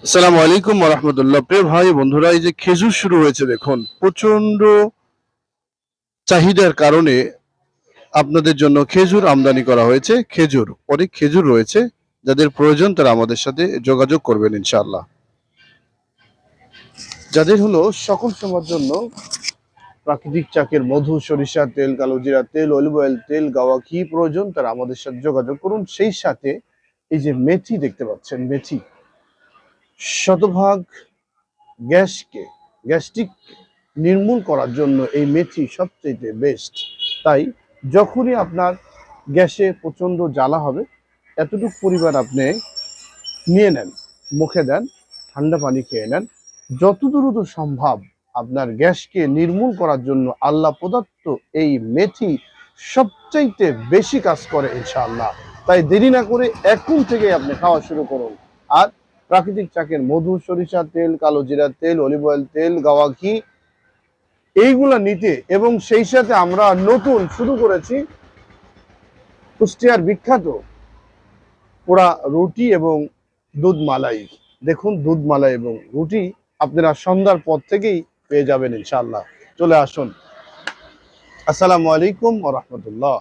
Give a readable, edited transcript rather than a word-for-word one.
আসসালামু আলাইকুম ওয়া রাহমাতুল্লাহ। প্রিয় ভাই বন্ধুরা, এই যে খেজুর শুরু হয়েছে দেখুন, প্রচন্ড চাহিদার কারণে আপনাদের জন্য খেজুর আমদানি করা হয়েছে। অনেক খেজুর রয়েছে, যাদের প্রয়োজন তারা আমাদের সাথে যোগাযোগ করবেন ইনশাআল্লাহ। যাদের হলো সকল সময়ের জন্য প্রাকৃতিক চাকের মধু, সরিষা তেল, কালোজিরা তেল, অলিভ অয়েল তেল, গাওয়া ঘি প্রয়োজন তারা আমাদের সাথে যোগাযোগ করুন। সেই সাথে এই যে মেথি দেখতে পাচ্ছেন, মেথি শতভাগ গ্যাস্ট্রিক নির্মূল করার জন্য এই মেথি সবচেয়ে বেস্ট। তাই যখনই আপনার গ্যাসে প্রচন্ড জ্বালা হবে, এতটুকু পরিমাণ আপনি নিয়ে নেন, মুখে দেন, ঠান্ডা পানি খেয়ে নেন। যত দ্রুত সম্ভব আপনার গ্যাসকে নির্মূল করার জন্য আল্লাহ প্রদত্ত এই মেথি সবচাইতে বেশি কাজ করে ইনশাআল্লাহ। তাই দেরি না করে এখন থেকে আপনি খাওয়া শুরু করুন। আর প্রাকৃতিক চাকের মধু, সরিষা তেল, কালো জিরা তেল, অলিভ অয়েল তেল, গাওয়া ঘি এইগুলা নিতে, এবং সেই সাথে আমরা নতুন শুরু করেছি কুষ্টিয়ার বিখ্যাত পোড়া রুটি এবং দুধ মালাই। দেখুন, দুধ মালাই এবং রুটি আপনারা সন্ধ্যার পর থেকেই পেয়ে যাবেন ইনশাআল্লাহ। চলে আসুন। আসসালামু আলাইকুম ওয়া রাহমাতুল্লাহ।